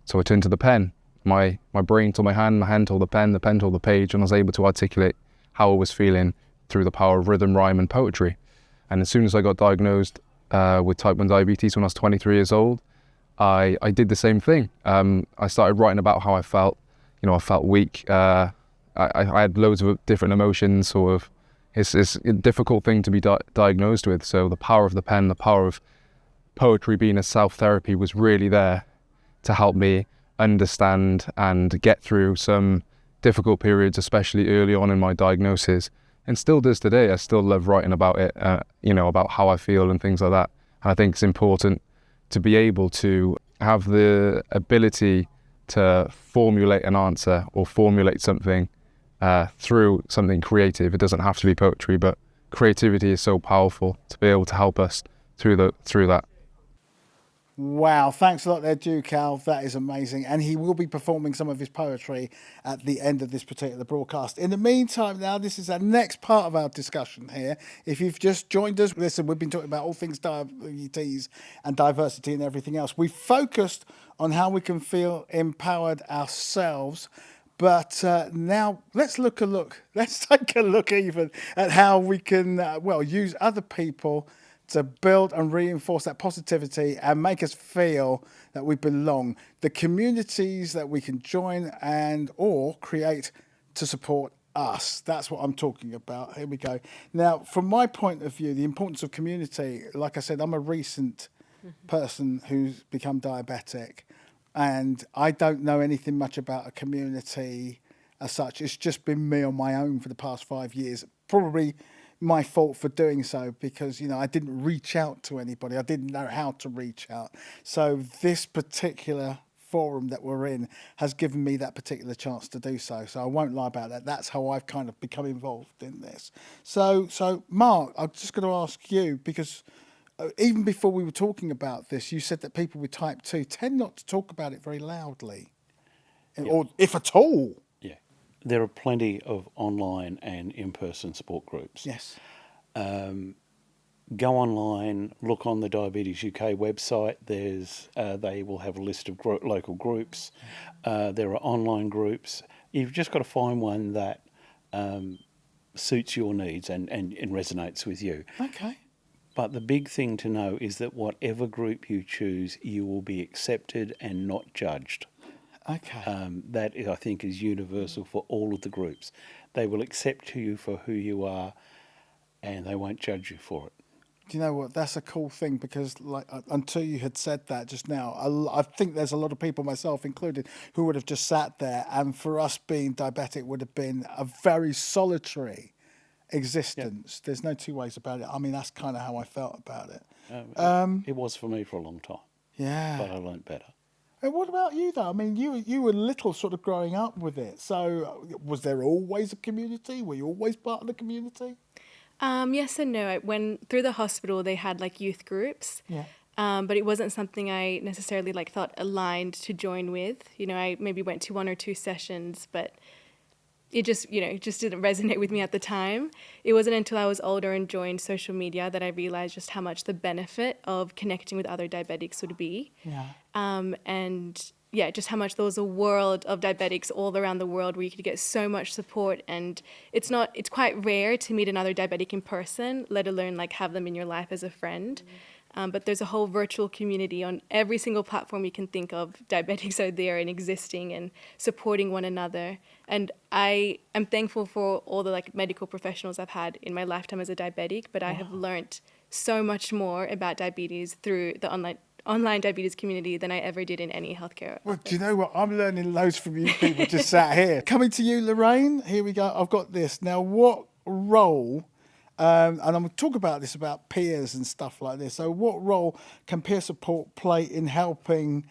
So I turned to the pen. My brain told my hand told the pen told the page, and I was able to articulate how I was feeling through the power of rhythm, rhyme, and poetry. And as soon as I got diagnosed with type 1 diabetes when I was 23 years old, I did the same thing. I started writing about how I felt. I felt weak. I had loads of different emotions, sort of. It's a difficult thing to be diagnosed with. So the power of the pen, the power of poetry being a self-therapy was really there to help me understand and get through some difficult periods, especially early on in my diagnosis. And still does today. I still love writing about it, about how I feel and things like that. And I think it's important to be able to have the ability to formulate an answer or formulate something through something creative. It doesn't have to be poetry, but creativity is so powerful to be able to help us through that. Wow, thanks a lot there, Duke Owl. That is amazing. And he will be performing some of his poetry at the end of this particular broadcast. In the meantime, now, this is our next part of our discussion here. If you've just joined us, listen, we've been talking about all things diabetes and diversity and everything else. We focused on how we can feel empowered ourselves. But now let's take a look even at how we can, use other people to build and reinforce that positivity and make us feel that we belong. The communities that we can join or create to support us. That's what I'm talking about. Here we go. Now, from my point of view, the importance of community, like I said, I'm a recent person who's become diabetic, and I don't know anything much about a community as such. It's just been me on my own for the past 5 years. Probably my fault for doing so because, I didn't reach out to anybody. I didn't know how to reach out. So this particular forum that we're in has given me that particular chance to do so. So I won't lie about that. That's how I've kind of become involved in this. So Mark, I'm just going to ask you, because even before we were talking about this, you said that people with type 2 tend not to talk about it very loudly, or if at all. Yeah. There are plenty of online and in-person support groups. Yes. Go online, look on the Diabetes UK website. They will have a list of local groups. There are online groups. You've just got to find one that suits your needs and resonates with you. Okay. But the big thing to know is that whatever group you choose, you will be accepted and not judged. Okay. That, I think, is universal for all of the groups. They will accept you for who you are, and they won't judge you for it. Do you know what? That's a cool thing, because until you had said that just now, I think there's a lot of people, myself included, who would have just sat there, and for us being diabetic would have been a very solitary existence. Yep. There's no two ways about it. I mean, that's kind of how I felt about it. It was for me for a long time. Yeah. But I learnt better. And what about you, though? I mean, you were little sort of growing up with it. So was there always a community? Were you always part of the community? Yes and no. When through the hospital, they had youth groups. Yeah. But it wasn't something I necessarily thought aligned to join with. I maybe went to 1 or 2 sessions, but it just didn't resonate with me at the time. It wasn't until I was older and joined social media that I realized just how much the benefit of connecting with other diabetics would be. Yeah. And just how much there was a world of diabetics all around the world where you could get so much support. And it's quite rare to meet another diabetic in person, let alone have them in your life as a friend. But there's a whole virtual community on every single platform you can think of. Diabetics are there and existing and supporting one another. And I am thankful for all the like medical professionals I've had in my lifetime as a diabetic, but I have learnt so much more about diabetes through the online diabetes community than I ever did in any healthcare. Well, do you know what? I'm learning loads from you people just sat here. Coming to you, Lorraine. Here we go. I've got this. Now, what role, and I'm going to talk about this, about peers and stuff like this. So what role can peer support play in helping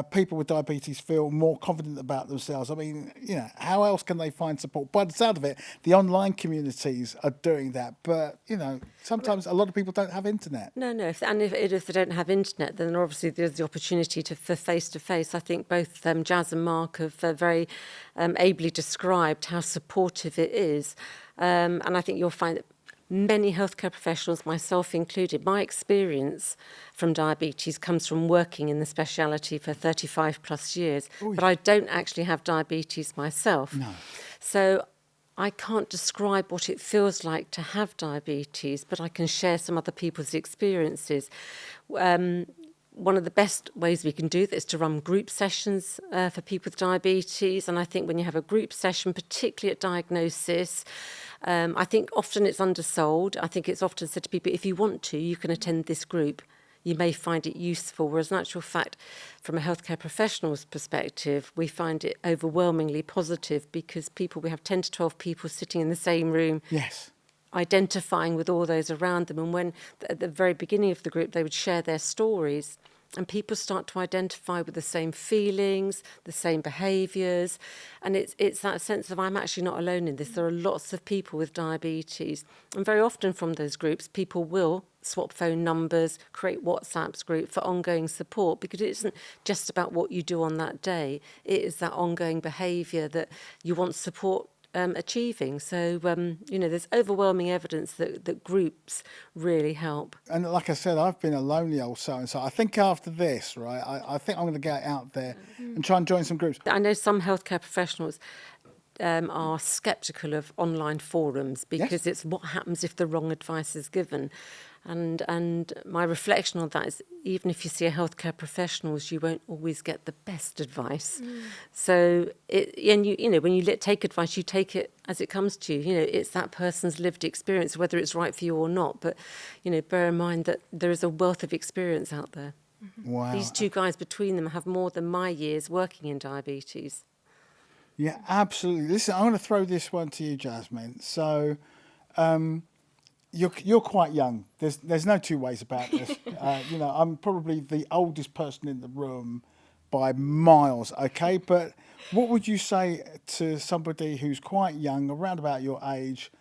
people with diabetes feel more confident about themselves? I mean, you know, how else can they find support? By the sound of it, the online communities are doing that. But, you know, sometimes a lot of people don't have internet. No, if they don't have internet, then obviously there's the opportunity for face-to-face. I think both Jazz and Mark have very ably described how supportive it is. And I think you'll find that many healthcare professionals, myself included, my experience from diabetes comes from working in the speciality for 35 plus years. Ooh. But I don't actually have diabetes myself. No. So I can't describe what it feels like to have diabetes, but I can share some other people's experiences. One of the best ways we can do that is to run group sessions for people with diabetes. And I think when you have a group session, particularly at diagnosis, I think often it's undersold. I think it's often said to people, if you want to, you can attend this group. You may find it useful, whereas in actual fact, from a healthcare professional's perspective, we find it overwhelmingly positive because we have 10 to 12 people sitting in the same room. Yes. Identifying with all those around them. And when at the very beginning of the group, they would share their stories and people start to identify with the same feelings, the same behaviours. And it's that sense of I'm actually not alone in this. There are lots of people with diabetes. And very often from those groups, people will swap phone numbers, create WhatsApps group for ongoing support, because it isn't just about what you do on that day. It is that ongoing behaviour that you want support achieving. So, there's overwhelming evidence that groups really help. And like I said, I've been a lonely old so-and-so. I think after this, right, I think I'm going to get out there and try and join some groups. I know some healthcare professionals are sceptical of online forums because it's what happens if the wrong advice is given. And my reflection on that is, even if you see a healthcare professionals, you won't always get the best advice. So, when you take advice, you take it as it comes to you. It's that person's lived experience, whether it's right for you or not. But, bear in mind that there is a wealth of experience out there. Wow. These two guys between them have more than my years working in diabetes. Yeah, absolutely. Listen, I'm going to throw this one to you, Jasmine. So, you're quite young. There's no two ways about this. I'm probably the oldest person in the room by miles. Okay, but what would you say to somebody who's quite young, around about your age,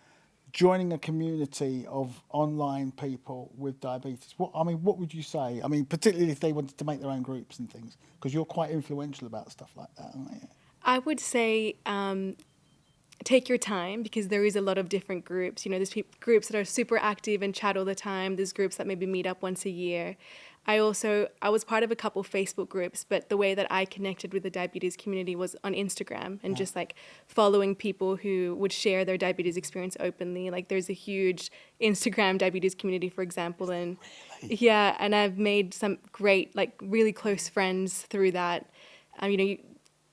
joining a community of online people with diabetes? What would you say? I mean, particularly if they wanted to make their own groups and things, because you're quite influential about stuff like that, aren't you? I would say take your time, because there is a lot of different groups. There's groups that are super active and chat all the time. There's groups that maybe meet up once a year. I was part of a couple Facebook groups, but the way that I connected with the diabetes community was on Instagram and just like following people who would share their diabetes experience openly. Like there's a huge Instagram diabetes community, for example, and yeah, and I've made some great, like really close friends through that.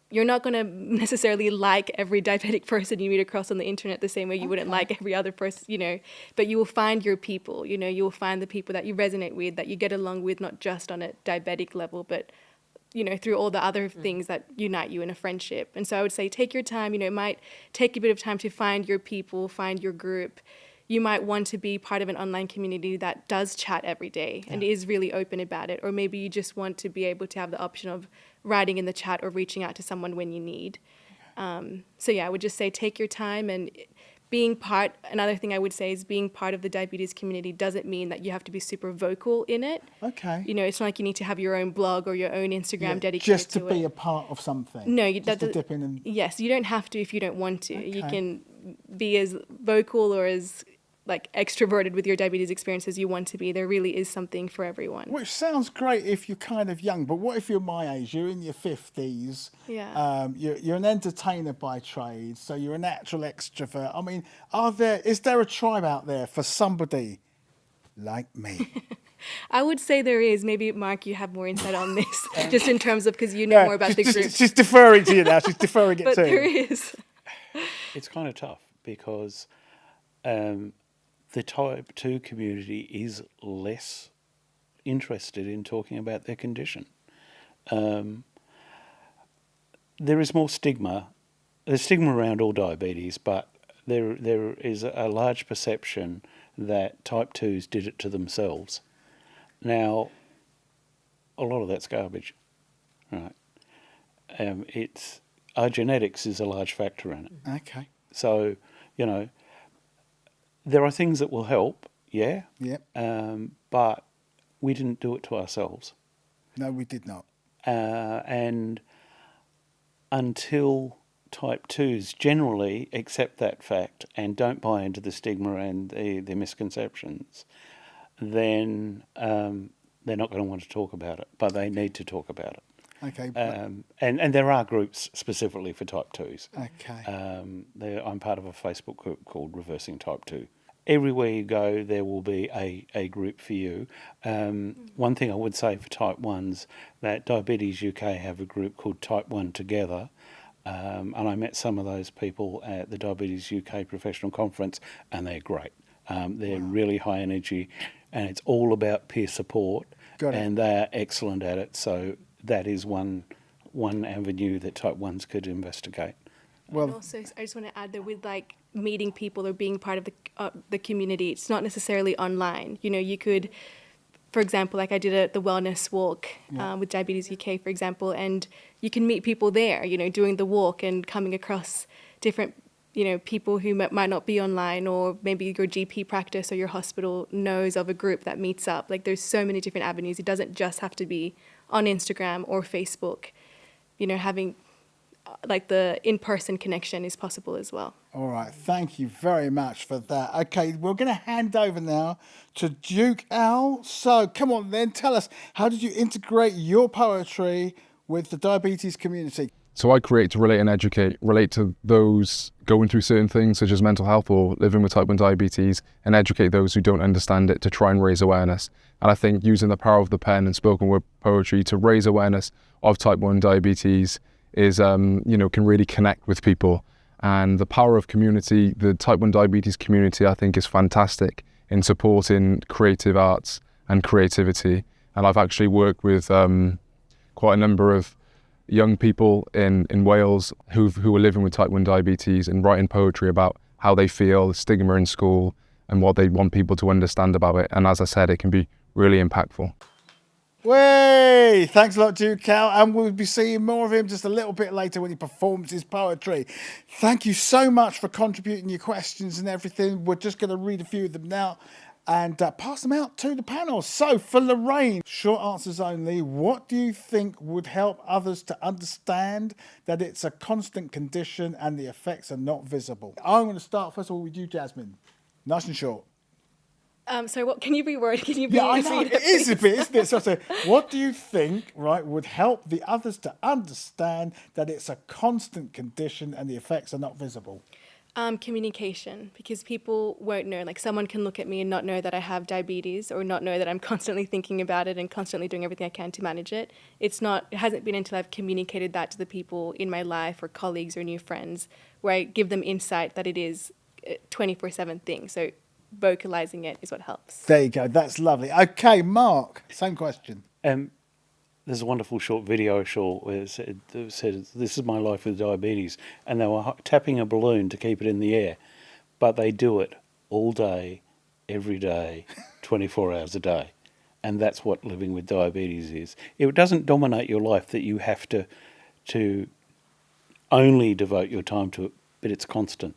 You're not going to necessarily like every diabetic person you meet across on the internet the same way you wouldn't like every other person, but you will find your people, you will find the people that you resonate with, that you get along with, not just on a diabetic level, but, through all the other things that unite you in a friendship. And so I would say take your time. It might take a bit of time to find your people, find your group. You might want to be part of an online community that does chat every day and is really open about it. Or maybe you just want to be able to have the option of writing in the chat or reaching out to someone when you need. I would just say take your time, and another thing I would say is being part of the diabetes community doesn't mean that you have to be super vocal in it. Okay. It's not like you need to have your own blog or your own Instagram dedicated just to to be it. a part of something. No, just to dip in and... Yes, you don't have to if you don't want to. Okay. You can be as vocal or as extroverted with your diabetes experience as you want to be. There really is something for everyone. Which sounds great if you're kind of young, but what if you're my age? You're in your 50s. Yeah. You're an entertainer by trade, so you're a natural extrovert. I mean, is there a tribe out there for somebody like me. I would say there is. Maybe, Mark, you have more insight on this, just in terms of because you know more about the group. She's deferring to you now. She's deferring it But to there you. is. It's kind of tough because the type 2 community is less interested in talking about their condition. There is more stigma. There's stigma around all diabetes, but there is a large perception that type 2s did it to themselves. Now, a lot of that's garbage, right? It's our genetics is a large factor in it. Okay. So, you know, there are things that will help, yeah, Yep. but we didn't do it to ourselves. No, we did not. And until type 2s generally accept that fact and don't buy into the stigma and the misconceptions, then they're not going to want to talk about it, but they need to talk about it. Okay. And there are groups specifically for type 2s. Okay. I'm part of a Facebook group called Reversing Type 2. Everywhere you go, there will be a group for you. One thing I would say for type 1s, that Diabetes UK have a group called Type 1 Together, and I met some of those people at the Diabetes UK Professional Conference, and they're great. They're really high energy, and it's all about peer support, Got it. and they're excellent at it. So that is one avenue that type 1s could investigate. And Well, also, I just want to add that with like meeting people or being part of the community, it's not necessarily online. You know, you could, for example, like I did the wellness walk with Diabetes UK, for example, and you can meet people there, you know, doing the walk and coming across different, you know, people who might not be online, or maybe your GP practice or your hospital knows of a group that meets up. Like there's so many different avenues. It doesn't just have to be on Instagram or Facebook. You know, having like the in-person connection is possible as well. all right. Thank you very much for that. Okay, we're going to hand over now to Duke Al. So come on then, tell us, how did you integrate your poetry with the diabetes community? So I create to relate and educate, relate to those going through certain things such as mental health or living with type 1 diabetes, and educate those who don't understand it to try and raise awareness. And I think using the power of the pen and spoken word poetry to raise awareness of type 1 diabetes is, you know, can really connect with people. And the power of community, the type 1 diabetes community, I think is fantastic in supporting creative arts and creativity. And I've actually worked with quite a number of young people in Wales who are living with type 1 diabetes and writing poetry about how they feel, the stigma in school, and what they want people to understand about it. And as I said, it can be really impactful. Way! Thanks a lot, Duke Al, and we'll be seeing more of him just a little bit later when he performs his poetry. Thank you so much for contributing your questions and everything. We're just going to read a few of them now and pass them out to the panel. So for Lorraine, short answers only. What do you think would help others to understand that it's a constant condition and the effects are not visible? I'm going to start first of all with you, Jasmine. Nice and short. Sorry, what can you reword? Can you Yeah, I please know, read it is a please? bit, isn't it? So I say, what do you think, right, would help the others to understand that it's a constant condition and the effects are not visible? Communication, because people won't know. Like someone can look at me and not know that I have diabetes, or not know that I'm constantly thinking about it and constantly doing everything I can to manage it. It hasn't been until I've communicated that to the people in my life or colleagues or new friends where I give them insight that it is a 24/7 thing. So vocalizing it is what helps. There you go. That's lovely. Okay, Mark, same question. There's a wonderful short video I saw where it said, this is my life with diabetes, and they were tapping a balloon to keep it in the air, but they do it all day, every day, 24 hours a day. And that's what living with diabetes is. It doesn't dominate your life that you have to only devote your time to it, but it's constant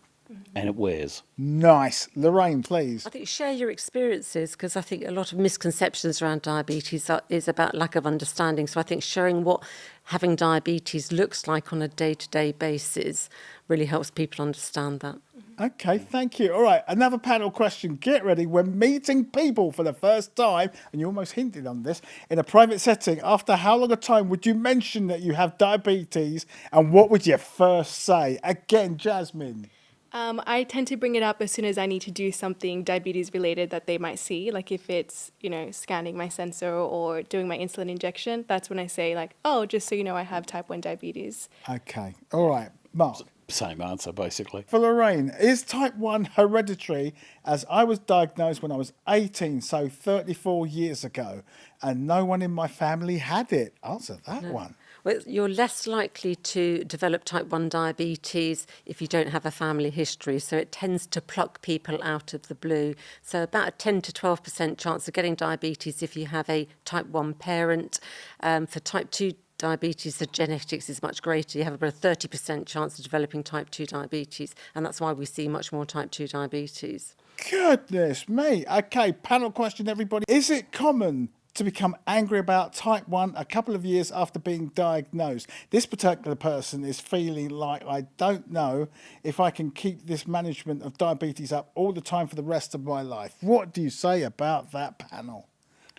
and it wears. Nice. Lorraine, please. I think share your experiences, because I think a lot of misconceptions around diabetes is about lack of understanding. So I think sharing what having diabetes looks like on a day-to-day basis really helps people understand that. Okay, thank you. All right, another panel question. Get ready. When meeting people for the first time, and you almost hinted on this, in a private setting, after how long a time would you mention that you have diabetes, and what would you first say? Again, Jasmine. I tend to bring it up as soon as I need to do something diabetes related that they might see. Like if it's, scanning my sensor or doing my insulin injection, that's when I say like, oh, just so you know, I have type 1 diabetes. Okay. All right. Mark. Same answer, basically. For Lorraine, is type 1 hereditary, as I was diagnosed when I was 18, so 34 years ago, and no one in my family had it? Answer that one. Well, you're less likely to develop type 1 diabetes if you don't have a family history. So it tends to pluck people out of the blue. So about a 10 to 12% chance of getting diabetes if you have a type 1 parent. For type 2 diabetes, the genetics is much greater. You have about a 30% chance of developing type 2 diabetes. And that's why we see much more type 2 diabetes. Goodness me. Okay, panel question, everybody. Is it common to become angry about type 1 a couple of years after being diagnosed? This particular person is feeling like, I don't know if I can keep this management of diabetes up all the time for the rest of my life. What do you say about that, panel?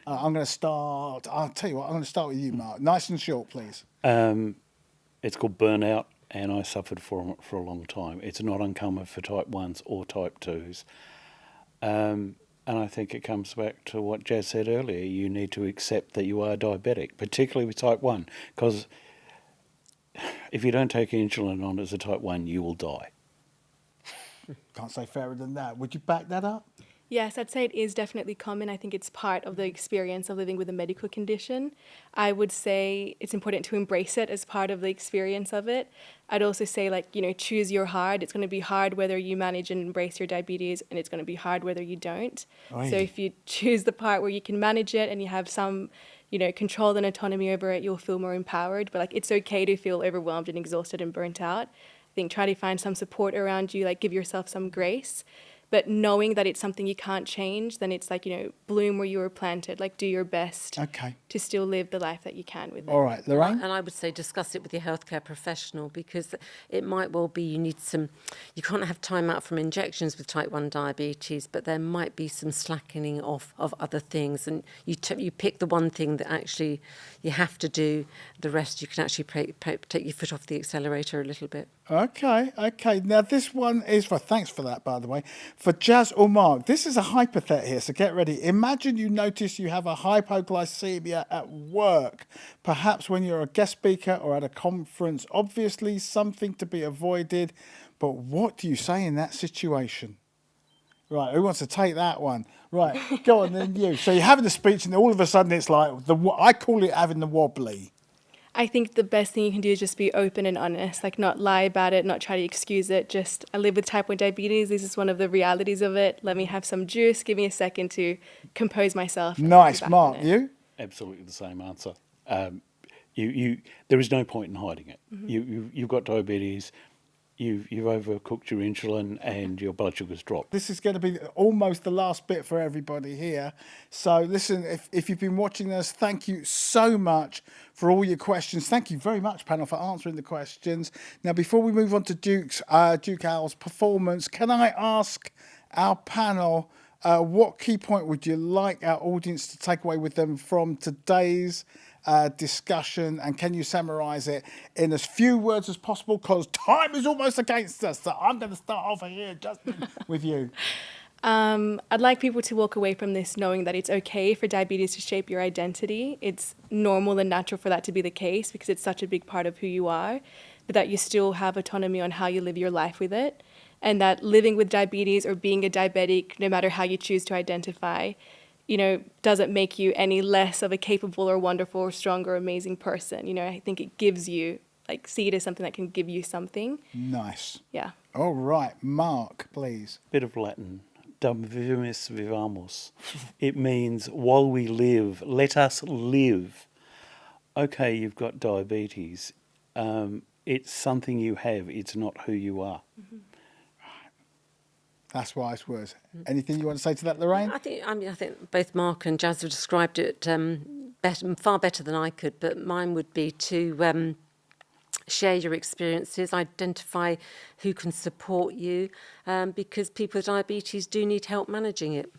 I'm going to start. I'll tell you what, I'm going to start with you, Mark. Nice and short, please. It's called burnout, and I suffered from it for a long time. It's not uncommon for type 1s or type 2s. And I think it comes back to what Jazz said earlier. You need to accept that you are diabetic, particularly with type 1, because if you don't take insulin on as a type 1, you will die. Can't say fairer than that. Would you back that up? Yes, I'd say it is definitely common. I think it's part of the experience of living with a medical condition. I would say it's important to embrace it as part of the experience of it. I'd also say, choose your hard. It's going to be hard whether you manage and embrace your diabetes, and it's going to be hard whether you don't. Aye. So if you choose the part where you can manage it and you have some, control and autonomy over it, you'll feel more empowered. But it's okay to feel overwhelmed and exhausted and burnt out. I think try to find some support around you, give yourself some grace. But knowing that it's something you can't change, then it's bloom where you were planted. Do your best Okay. to still live the life that you can with it. All right, Lorraine? And I would say discuss it with your healthcare professional, because it might well be you can't have time out from injections with type 1 diabetes, but there might be some slackening off of other things. And you pick the one thing that actually you have to do. The rest you can actually take your foot off the accelerator a little bit. Okay. Now, this one is thanks for that, by the way. For Jazz or Mark, this is a hypothet here, so get ready. Imagine you notice you have a hypoglycemia at work, perhaps when you're a guest speaker or at a conference. Obviously, something to be avoided, but what do you say in that situation? Right, who wants to take that one? Right, go on then, you. So you're having a speech, and all of a sudden it's like, I call it having the wobbly. I think the best thing you can do is just be open and honest, not lie about it, not try to excuse it. Just, I live with type 1 diabetes. This is one of the realities of it. Let me have some juice. Give me a second to compose myself. Nice, Mark. You? Absolutely the same answer. There is no point in hiding it. Mm-hmm. You've got diabetes. You've overcooked your insulin and your blood sugars drop. This is going to be almost the last bit for everybody here. So listen, if you've been watching us, thank you so much for all your questions. Thank you very much, panel, for answering the questions. Now, before we move on to Duke Owl's performance, can I ask our panel, what key point would you like our audience to take away with them from today's discussion, and can you summarize it in as few words as possible, because time is almost against us? So I'm going to start off here, Justin, with you. I'd like people to walk away from this knowing that it's okay for diabetes to shape your identity. It's normal and natural for that to be the case because it's such a big part of who you are, but that you still have autonomy on how you live your life with it, and that living with diabetes or being a diabetic, no matter how you choose to identify, doesn't make you any less of a capable or wonderful or strong or amazing person. I think it gives you, see it as something that can give you something. Nice. Yeah. All right, Mark, please. Bit of Latin. Dum vivimus vivamus. It means while we live, let us live. Okay, you've got diabetes. It's something you have. It's not who you are. Mm-hmm. That's wise words. Anything you want to say to that, Lorraine? I think both Mark and Jazz have described it far better than I could, but mine would be to share your experiences, identify who can support you, because people with diabetes do need help managing it.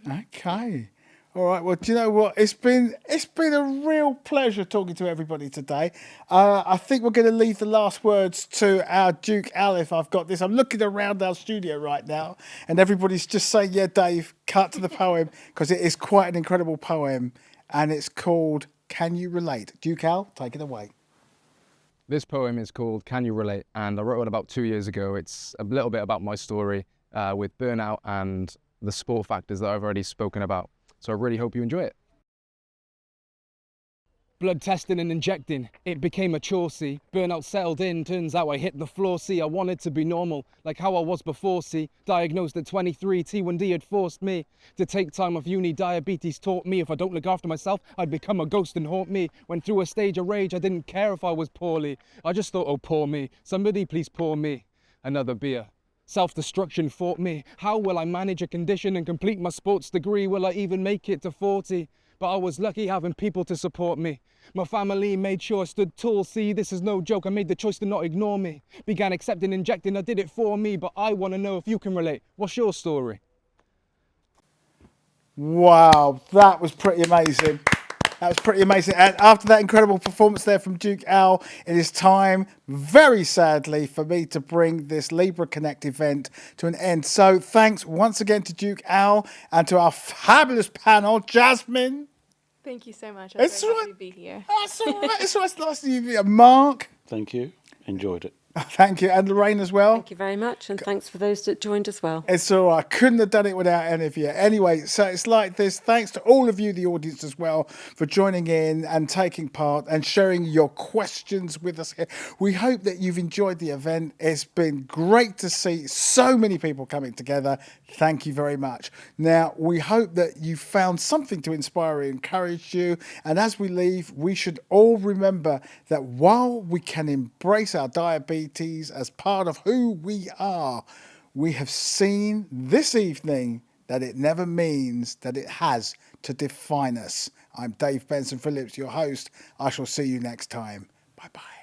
Okay. All right. Well, do you know what? It's been a real pleasure talking to everybody today. I think we're going to leave the last words to our Duke Al. If I've got this, I'm looking around our studio right now, and everybody's just saying, "Yeah, Dave, cut to the poem," because it is quite an incredible poem, and it's called "Can You Relate?" Duke Al, take it away. This poem is called Can You Relate? And I wrote it about 2 years ago. It's a little bit about my story with burnout and the sport factors that I've already spoken about. So I really hope you enjoy it. Blood testing and injecting, it became a chore, see. Burnout settled in, turns out I hit the floor, see. I wanted to be normal, like how I was before, see. Diagnosed at 23, T1D had forced me to take time off uni. Diabetes taught me if I don't look after myself, I'd become a ghost and haunt me. Went through a stage of rage, I didn't care if I was poorly. I just thought, oh, poor me. Somebody please pour me another beer. Self-destruction fought me. How will I manage a condition and complete my sports degree? Will I even make it to 40? But I was lucky having people to support me. My family made sure I stood tall. See, this is no joke. I made the choice to not ignore me. Began accepting injecting. I did it for me, but I want to know if you can relate. What's your story? Wow, that was pretty amazing. That was pretty amazing. And after that incredible performance there from Duke Al, it is time, very sadly, for me to bring this Libra Connect event to an end. So thanks once again to Duke Al and to our fabulous panel, Jasmine. Thank you so much. I'm It's very all happy right. to be here. That's all right. It's all right. It's nice to you. Mark. Thank you. Enjoyed it. Thank you. And Lorraine as well. Thank you very much, and thanks for those that joined as well. It's all right. Couldn't have done it without any of you. Anyway, so it's like this. Thanks to all of you, the audience as well, for joining in and taking part and sharing your questions with us here. We hope that you've enjoyed the event. It's been great to see so many people coming together. Thank you very much. Now, we hope that you found something to inspire and encourage you. And as we leave, we should all remember that while we can embrace our diabetes as part of who we are, we have seen this evening that it never means that it has to define us. I'm Dave Benson Phillips, your host. I shall see you next time. Bye-bye.